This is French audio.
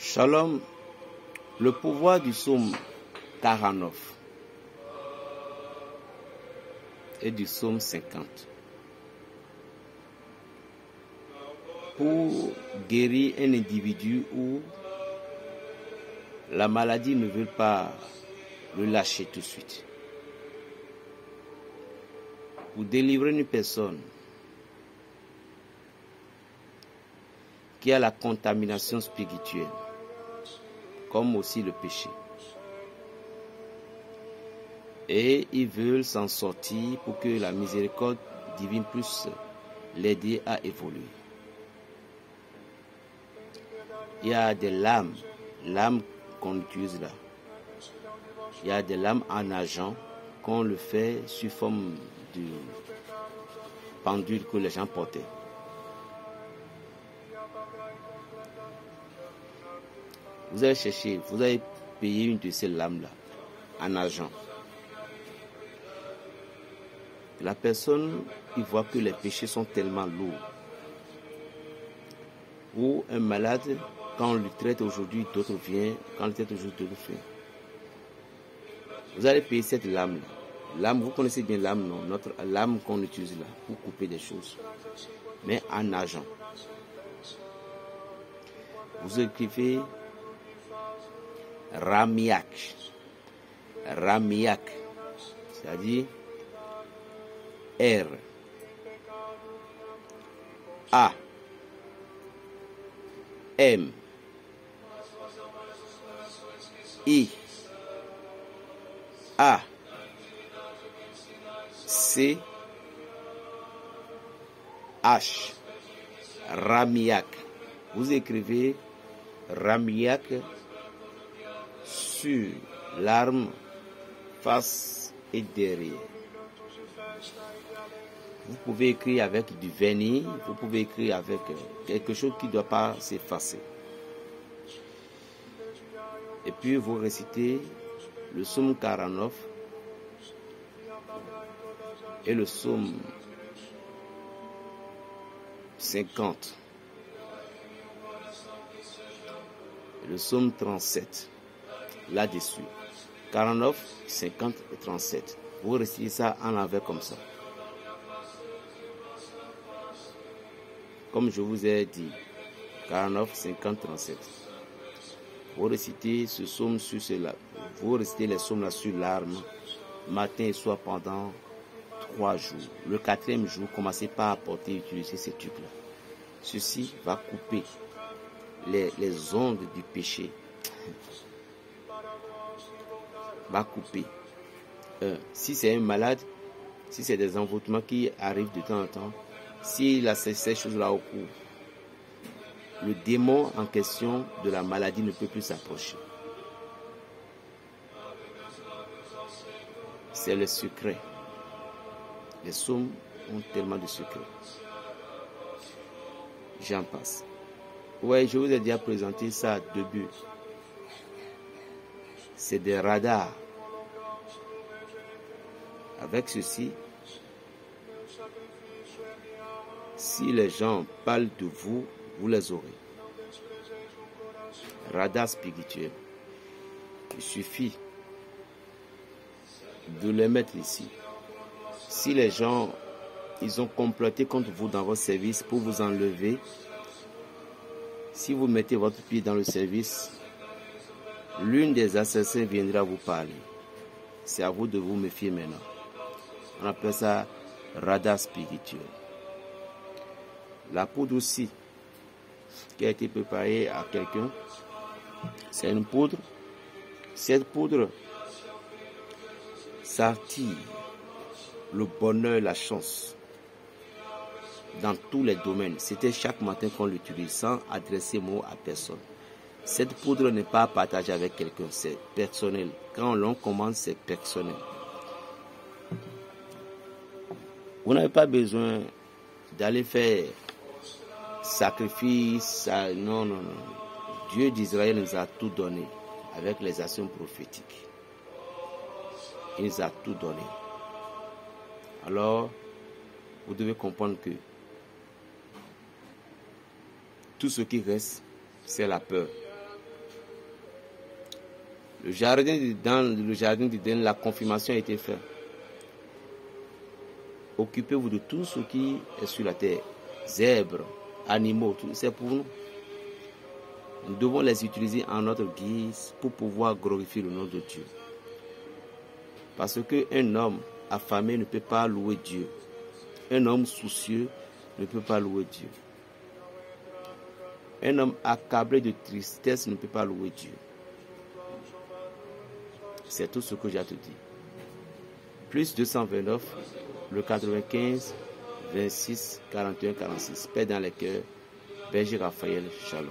Shalom, le pouvoir du psaume 49 et du psaume 50 pour guérir un individu où la maladie ne veut pas le lâcher tout de suite, pour délivrer une personne qui a la contamination spirituelle, comme aussi le péché. Et ils veulent s'en sortir pour que la miséricorde divine puisse l'aider à évoluer. Il y a des lames qu'on utilise là. Il y a des lames en argent qu'on le fait sous forme de pendule que les gens portaient. Vous allez chercher, vous allez payer une de ces lames-là en argent. La personne, il voit que les péchés sont tellement lourds. Ou un malade, quand on le traite aujourd'hui, d'autres viennent. Quand on le traite aujourd'hui, d'autres viennent. Vous allez payer cette lame-là. Lame, vous connaissez bien lame, non? Notre lame qu'on utilise là, pour couper des choses. Mais en argent. Vous écrivez Ramiac. Ramiac. C'est-à-dire R A M I A C H. Ramiac. Vous écrivez Ramiac sur l'arme face et derrière. Vous pouvez écrire avec du vernis, vous pouvez écrire avec quelque chose qui ne doit pas s'effacer. Et puis vous récitez le psaume 49 et le psaume 50. Et le psaume 37. Là-dessus. 49, 50 et 37. Vous récitez ça en envers comme ça. Comme je vous ai dit, 49, 50, 37. Vous récitez ce psaume sur cela. Vous récitez les psaumes là sur l'arme, matin et soir pendant 3 jours. Le 4e jour, commencez pas à apporter et utiliser ces trucs-là. Ceci va couper les ondes du péché. Va couper. Si c'est un malade, si c'est des envoûtements qui arrivent de temps en temps, s'il a ces choses-là au cours, le démon en question de la maladie ne peut plus s'approcher. C'est le secret. Les psaumes ont tellement de secrets. J'en passe. Ouais, je vous ai déjà présenté ça à 2 buts. C'est des radars. Avec ceci, si les gens parlent de vous, vous les aurez. Radar spirituel. Il suffit de les mettre ici. Si les gens, ils ont comploté contre vous dans votre service pour vous enlever, si vous mettez votre pied dans le service, l'une des assassins viendra vous parler. C'est à vous de vous méfier maintenant. On appelle ça radar spirituel. La poudre aussi, qui a été préparée à quelqu'un, c'est une poudre. Cette poudre, ça attire le bonheur, la chance dans tous les domaines. C'était chaque matin qu'on l'utilise sans adresser mot à personne. Cette poudre n'est pas partagée avec quelqu'un, c'est personnel. Quand l'on commande, c'est personnel. Vous n'avez pas besoin d'aller faire sacrifice. Non, non, non. Dieu d'Israël nous a tout donné avec les actions prophétiques. Il nous a tout donné. Alors, vous devez comprendre que tout ce qui reste, c'est la peur. Dans le jardin d'Éden, la confirmation a été faite. Occupez-vous de tout ce qui est sur la terre. Zèbres, animaux, tout c'est pour nous. Nous devons les utiliser en notre guise pour pouvoir glorifier le nom de Dieu. Parce qu'un homme affamé ne peut pas louer Dieu. Un homme soucieux ne peut pas louer Dieu. Un homme accablé de tristesse ne peut pas louer Dieu. C'est tout ce que j'ai à te dire. Plus 229, le 95, 26, 41, 46. Paix dans les cœurs. Berger Raphaël, shalom.